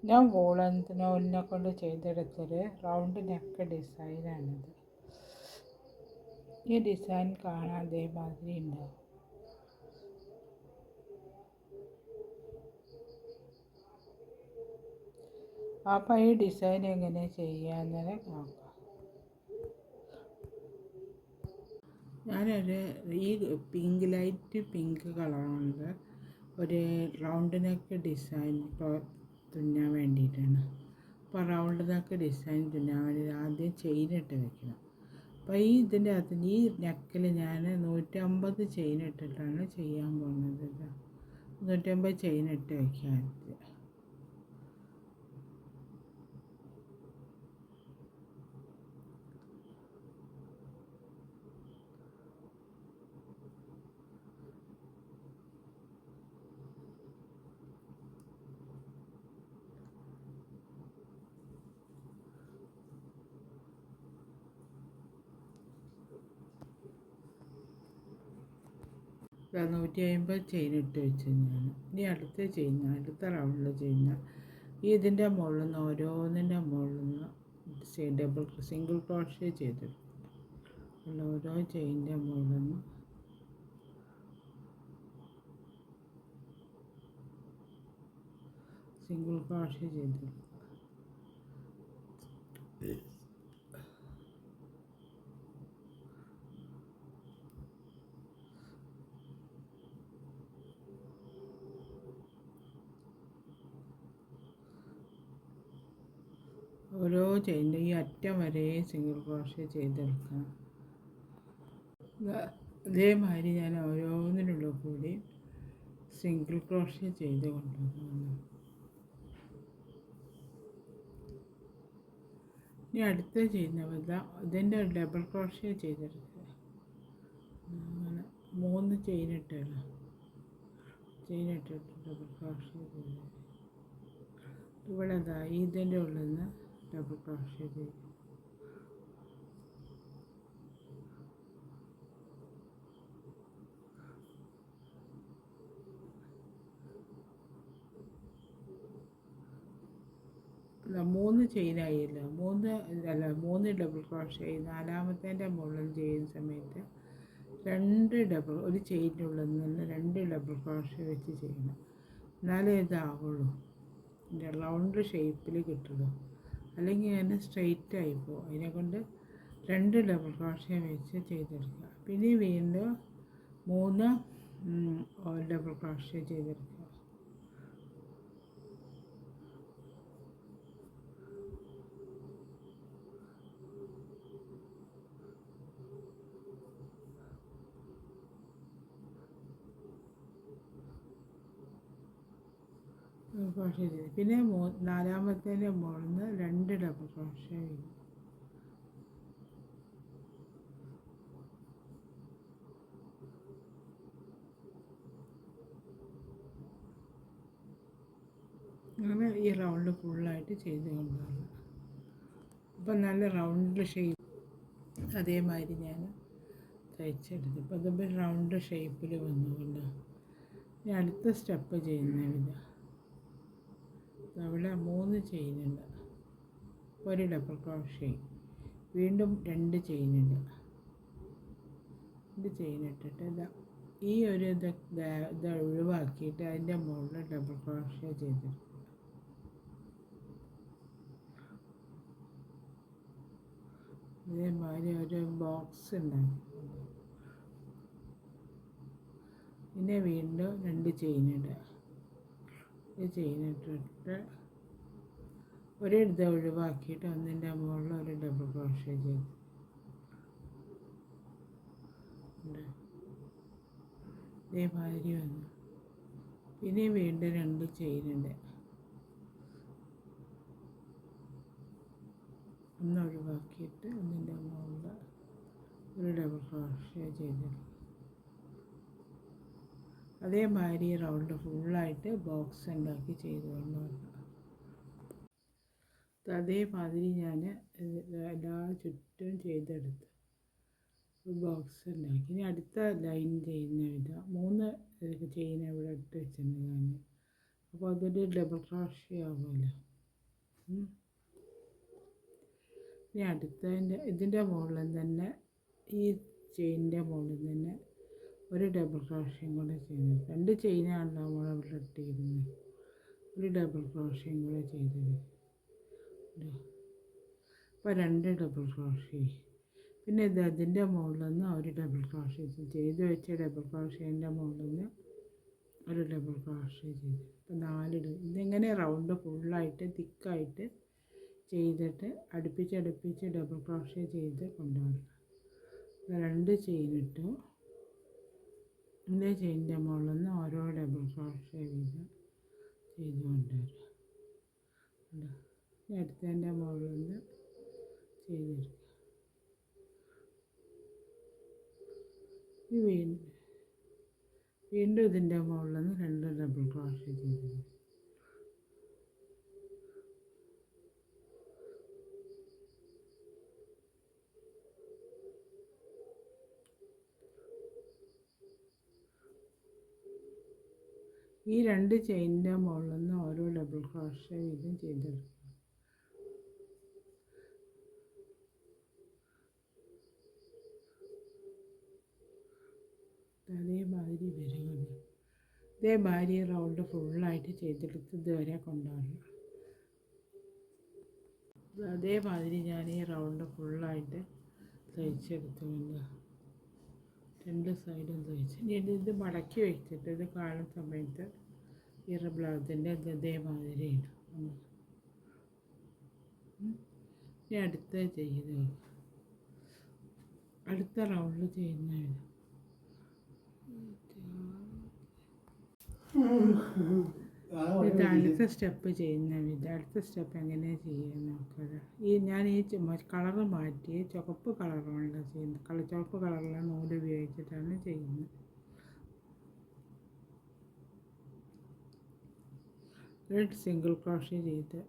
ഞാൻ വൂളൻ നൂലിനെ കൊണ്ട് ചെയ്തെടുത്തൊരു round neck ഡിസൈനാണിത്. ഈ ഡിസൈൻ കാണാൻ അതേമാതിരി ഉണ്ടാവും. അപ്പോൾ ഈ ഡിസൈൻ എങ്ങനെ ചെയ്യാമെന്ന് നോക്കാം. ഞാനൊരു ലൈറ്റ് പിങ്ക് കളറുണ്ട് ഒരു റൗണ്ട് നെക്ക് ഡിസൈൻ തുന്നാൻ വേണ്ടിയിട്ടാണ്. അപ്പോൾ റൗണ്ട് നെക്ക് ഡിസൈൻ തുന്നാൻ വേണ്ടി ആദ്യം ചെയിനിട്ട് വെക്കണം. അപ്പോൾ ഇതിൻ്റെ അകത്ത് ഈ നെക്കിൽ ഞാൻ 150 ചെയിൻ ഇട്ടിട്ടാണ് ചെയ്യാൻ പോകുന്നത്. 150 ചെയിൻ ഇട്ട് വയ്ക്കാൻ. ഞാൻ 150 ചെയിൻ ഇട്ട് വെച്ച് ഞാൻ ഇനി അടുത്ത റൗണ്ടിൽ ചെയ്യുന്ന ഇതിൻ്റെ മുകളിൽ നിന്ന് ഓരോന്നിൻ്റെ മുകളിൽ നിന്ന് സിംഗിൾ ക്രോഷ്യ ചെയ്തെടുക്കും. ഓരോ ചെയിൻ്റെ മുകളിൽ നിന്ന് സിംഗിൾ ക്രോഷ്യ ചെയ്തെടുക്കും. ഓരോ ചെയിൻ്റെ ഈ അറ്റം വരെ സിംഗിൾ ക്രോഷ്യ ചെയ്തെടുക്കാം. അതേമാതിരി ഞാൻ ഓരോന്നിനുള്ള കൂടി സിംഗിൾ ക്രോഷ്യ ചെയ്ത് കൊണ്ടുവന്നു. ഇനി അടുത്ത ചെയ്യുന്ന ഇതിൻ്റെ ഡബിൾ ക്രോഷ്യ ചെയ്തെടുക്കുക. അങ്ങനെ 3 ചെയിനിട്ടിട്ട് ഡബിൾ ക്രോഷ്യ ചെയ്ത് ഇവിടെ ഇതിൻ്റെ ഉള്ളിൽ നിന്ന് ഡബിൾ ക്രോഷ്യ ചെയ്യും. മൂന്ന് ചെയിനായില്ല, 3 ഡബിൾ ക്രോഷ്യ. നാലാമത്തേൻ്റെ മുകളിൽ ചെയ്യുന്ന സമയത്ത് ഒരു ചെയിൻ്റെ ഉള്ളിൽ നിന്ന് 2 ഡബിൾ ക്രോഷ്യ വെച്ച് ചെയ്യണം. എന്നാലേ ഇതാവുള്ളൂ, റൗണ്ട് ഷേപ്പിൽ കിട്ടുള്ളൂ. അല്ലെങ്കിൽ അതിന് സ്ട്രെയിറ്റ് ആയിപ്പോവും. അതിനെക്കൊണ്ട് 2 ഡബിൾ ക്രോഷ്യ വെച്ച് ചെയ്തെടുക്കുക. പിന്നെ വീണ്ടും 3 ഡബിൾ ക്രോഷ്യ ചെയ്തെടുക്കുക. ക്രോഷ്യ ചെയ്ത് പിന്നെ നാലാമത്തേൻ്റെ മുകളിൽ നിന്ന് 2 ഡബിൾ ക്രോഷ്യ ചെയ്യും. അങ്ങനെ ഈ റൗണ്ട് ഫുള്ളായിട്ട് ചെയ്ത് കൊണ്ടുവരണം. അപ്പം നല്ല റൗണ്ട് ഷേപ്പ് അതേമാതിരി ഞാൻ തയ്ച്ചെടുത്തു. ഇപ്പോൾ അതിപ്പോൾ റൗണ്ട് ഷേപ്പിൽ വന്നുകൊണ്ട് ഇനി അടുത്ത സ്റ്റെപ്പ് ചെയ്യുന്ന അവിടെ 3 ചെയിനുണ്ട്, 1 ഡബിൾ ക്രോഷ്യ, വീണ്ടും 2 ചെയിനുണ്ട്. 2 ചെയിനിട്ടിട്ട് ഈ ഒരു ഇത് ഒഴിവാക്കിയിട്ട് അതിൻ്റെ മുകളിൽ ഡബിൾ ക്രോഷ്യ ചെയ്തെടുക്കും. അതേമാതിരി ഒരു ബോക്സ് ഉണ്ടാക്കി പിന്നെ വീണ്ടും 2 ചെയിനിടുക. ചെയിനിട്ടിട്ട് ഇത് ഒഴിവാക്കിയിട്ട് ഒന്നിൻ്റെ മുകളിൽ ഒരു ഡബിൾ ക്രോഷ്യ ചെയ്ത് ഇതേമാതിരി വന്നു. പിന്നെ വീണ്ടും 2 ചെയിനുണ്ട്, ഒന്ന് ഒഴിവാക്കിയിട്ട് ഒന്നിൻ്റെ മുകളിൽ ഒരു ഡബിൾ ക്രോഷ്യ ചെയ്തെടുക്കും. അതേമാതിരി റൗണ്ട് ഫുള്ളായിട്ട് ബോക്സ് ഉണ്ടാക്കി ചെയ്തുകൊണ്ട് വരണം. അതേമാതിരി ഞാൻ എല്ലാ ചുറ്റും ചെയ്തെടുത്ത് ബോക്സ് ഉണ്ടാക്കി. ഇനി അടുത്ത ലൈൻ ചെയ്യുന്ന 3 ചെയിൻ ഇവിടെ ഇട്ട് വെച്ചിട്ടുണ്ട് ഞാൻ. അപ്പോൾ അതൊരു ഡബിൾ ക്രോഷ്യ ആവുമല്ലോ. ഇനി അടുത്തതിൻ്റെ ഇതിൻ്റെ മുകളിൽ തന്നെ ഈ ചെയിനിൻ്റെ മുകളിൽ തന്നെ ഒരു ഡബിൾ ക്രോഷ്യം കൂടെ ചെയ്തു. 2 ചെയിനാണല്ലോ നമ്മളിവിടെ ഇട്ടിരുന്നത്. ഒരു ഡബിൾ ക്രോഷ്യം കൂടെ ചെയ്തത്. അപ്പോൾ 2 ഡബിൾ ക്രോഷ്യം. പിന്നെ ഇത് അതിൻ്റെ മുകളിൽ നിന്ന് ഒരു ഡബിൾ ക്രോഷ്യം ചെയ്ത് വെച്ച ഡബിൾ ക്രോഷ്യൻ്റെ മുകളിൽ നിന്ന് ഒരു ഡബിൾ ക്രോഷ്യം ചെയ്തു. അപ്പോൾ 4 ഇതിങ്ങനെ റൗണ്ട് ഫുള്ളായിട്ട് തിക്കായിട്ട് ചെയ്തിട്ട് അടുപ്പിച്ച് ഡബിൾ ക്രോഷ്യം ചെയ്ത് കൊണ്ടുവരണം. 2 ചെയിനിട്ടു. ഇതിൻ്റെ ചെയിനിൻ്റെ മുകളിൽ നിന്ന് ഓരോ ഡബിൾ ക്രോഷ്യം വീതം ചെയ്ത് കൊണ്ടുവരാം. അടുത്തതിൻ്റെ മുകളിൽ നിന്ന് ചെയ്തെടുക്കുക. വീണ്ടും ഇതിൻ്റെ മുകളിൽ നിന്ന് 2 ഡബിൾ ക്രോഷ്യം ചെയ്ത് ഈ 2 ചെയിനിൻ്റെ മുകളിൽ നിന്ന് ഓരോ ഡബിൾ ക്രോഷ്യം വീതം ചെയ്തെടുക്കുക. അതേമാതിരി വരുന്നത്. ഇതേമാതിരി റൗണ്ട് ഫുള്ളായിട്ട് ചെയ്തെടുത്ത് ഇതുവരെ കൊണ്ടുവരണം. അതേമാതിരി ഞാൻ ഈ റൗണ്ട് ഫുള്ളായിട്ട് തയ്ച്ചെടുത്തുകൊണ്ട് 2 സൈഡും തയ്ച്ച് ഇനി ഇത് മടക്കി വെച്ചിട്ട് ഇത് കാണുന്ന സമയത്ത് ഈ ബ്ലൗസിൻ്റെ ഇതേമാതിരി ഇടും. ഇനി അടുത്ത ചെയ്ത് അടുത്ത റൗണ്ട് ചെയ്യുന്ന ഇത് അടുത്ത സ്റ്റെപ്പ് ചെയ്യുന്ന വിധം. അടുത്ത സ്റ്റെപ്പ് എങ്ങനെയാണ് ചെയ്യുക നോക്കുക. ഞാൻ ഈ കളറ് മാറ്റി ചുവപ്പ് കളറുകൊണ്ട് ചെയ്യുന്നത്. ചുവപ്പ് കളറുള്ള നൂല് ഉപയോഗിച്ചിട്ടാണ് ചെയ്യുന്നത്. ഒരു സിംഗിൾ ക്രോഷ്യ ചെയ്ത്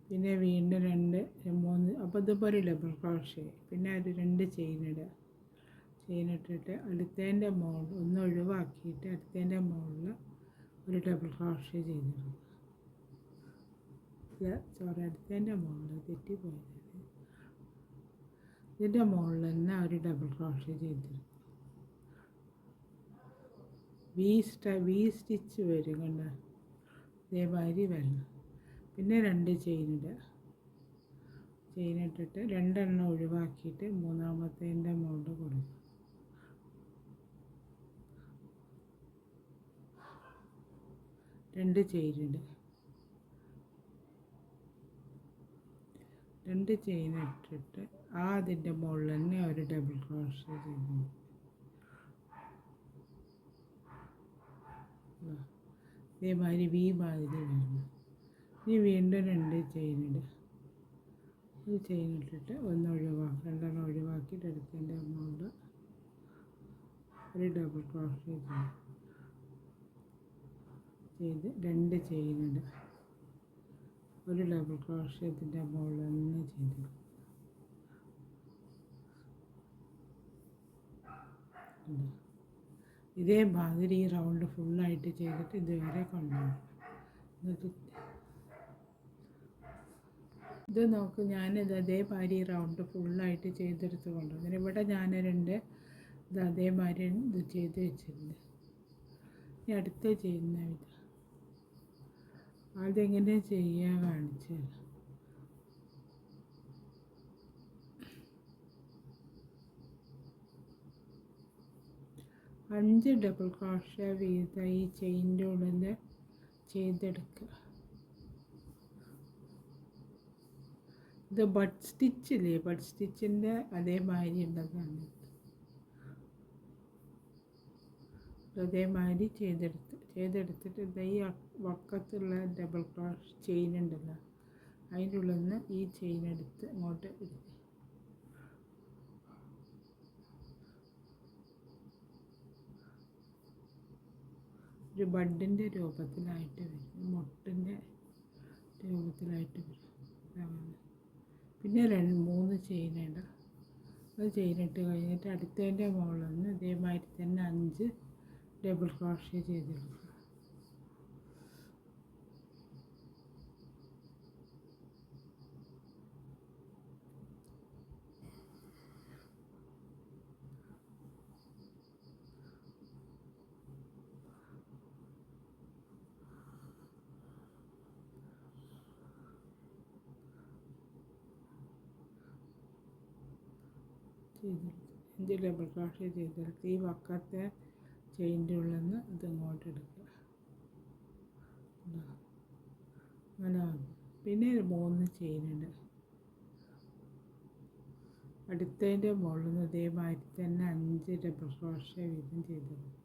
പിന്നെ വീണ്ടും 2 3 അപ്പോൾ ഇതിപ്പോൾ ഒരു ഡബിൾ ക്രോഷ്യ. പിന്നെ ഒരു 2 ചെയിനിട്ടിട്ട് അടുത്തതിൻ്റെ മുകളിൽ ഒന്ന് ഒഴിവാക്കിയിട്ട് അടുത്തതിൻ്റെ മുകളിൽ ഒരു ഡബിൾ ക്രോഷ്യ ചെയ്തിടും. അടുത്തതിൻ്റെ മുകളിൽ തെറ്റിപ്പോയത്. ഇതിൻ്റെ മുകളിൽ തന്നെ ഒരു ഡബിൾ ക്രോഷ്യ ചെയ്തിടും. വി സ്റ്റിച്ച് വരും കണ്ട ഇതേമാതിരി വരണം. പിന്നെ 2 ചെയിനിട്ടിട്ട് 2 എണ്ണം ഒഴിവാക്കിയിട്ട് മൂന്നാമത്തേൻ്റെ മുകളിൽ കൊടുക്കും. രണ്ട് ചെയിൻ ഇട്ടിട്ട് അതിൻ്റെ മുകളിൽ തന്നെ ഒരു ഡബിൾ ക്രോഷ്യ ചെയ്തു. ഇതേമാതിരി മാതിരി വരണം. ഇനി വീണ്ടും 2 ചെയിനിടുക. ഒരു ചെയിനിട്ടിട്ട് രണ്ടെണ്ണം ഒഴിവാക്കിയിട്ട് അടുത്തതിൻ്റെ മുകളിൽ ഒരു ഡബിൾ ക്രോഷ്യ ചെയ്ത് 2 ചെയിനിടുക. ഒരു ഡബിൾ ക്രോഷ്യത്തിൻ്റെ മുകളിൽ തന്നെ ചെയ്തു. ഇതേമാതിരി ഈ റൗണ്ട് ഫുള്ളായിട്ട് ചെയ്തിട്ട് ഇതുവരെ കൊണ്ടുപോകും. എന്നിട്ട് ഇത് നോക്ക്, ഞാനിത് അതേമാതിരി റൗണ്ട് ഫുള്ളായിട്ട് ചെയ്തെടുത്ത് കൊണ്ടുപോകും. ഇവിടെ ഞാൻ 2 ഇത് അതേമാതിരി ഇത് ചെയ്ത് വെച്ചിട്ടുണ്ട്. ഇനി അടുത്ത ചെയ്യുന്ന വിധം അതെങ്ങനെ ചെയ്യാൻ കാണിച്ചു. 5 ഡബിൾ ക്രോഷ്യ വീതം ഈ ചെയിൻ്റെ ഉള്ളിൽ ചെയ്തെടുക്കുക. ഇത് ബഡ് സ്റ്റിച്ചില്ലേ, ബഡ് സ്റ്റിച്ചിൻ്റെ അതേമാതിരി ഉള്ളതാണ്. അതേമാതിരി ചെയ്തെടുത്തിട്ട് ഇത് ഈ വക്കത്തുള്ള ഡബിൾ ക്രോഷ് ചെയിൻ ഉണ്ടല്ലോ അതിൻ്റെ ഉള്ളിൽ നിന്ന് ഈ ചെയിൻ എടുത്ത് ഇങ്ങോട്ട് എടുക്കുക. ഒരു ബഡിൻ്റെ രൂപത്തിലായിട്ട് വരും, മുട്ടിൻ്റെ രൂപത്തിലായിട്ട് വരും. പിന്നെ 3 ചെയിനിടുക. അത് ചെയിനിട്ട് കഴിഞ്ഞിട്ട് അടുത്തതിൻ്റെ മുകളിൽ നിന്ന് ഇതേമാതിരി തന്നെ 5 ഡബിൾ ക്രോഷ്യ ചെയ്തെടുക്കുക. ചെയ്തെടുത്ത് 5 ഡബിൾ ക്രോഷ്യ ചെയ്തെടുത്ത് ഈ വക്കത്തെ ചെയിൻ്റെ ഉള്ളിൽ നിന്ന് ഇതിങ്ങോട്ട് എടുക്കുക. അങ്ങനെ പിന്നെ 3 ചെയിനുണ്ട്. അടുത്തതിൻ്റെ മുകളിൽ നിന്ന് ഇതേമാതിരി തന്നെ 5 ഡബിൾ ക്രോഷ്യ വീതം ചെയ്തെടുക്കുക.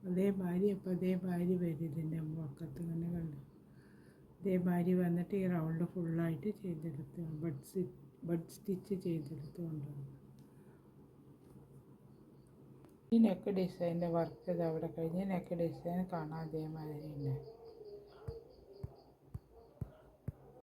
അതേമാതിരി വരും ഇതിൻ്റെ വക്കത്ത് തന്നെ കണ്ട് ഇതേമാതിരി വന്നിട്ട് ഈ റൗണ്ട് ഫുള്ളായിട്ട് ചെയ്തെടുത്ത് ബഡ് സ്റ്റിച്ച് ചെയ്തെടുത്ത് കൊണ്ടുവന്നു. ഈ നെക്ക് ഡിസൈൻ്റെ വർക്ക് ഇത് അവിടെ കഴിഞ്ഞ് നെക്ക് ഡിസൈൻ കാണാൻ അതേമാതിരി ഉണ്ട്.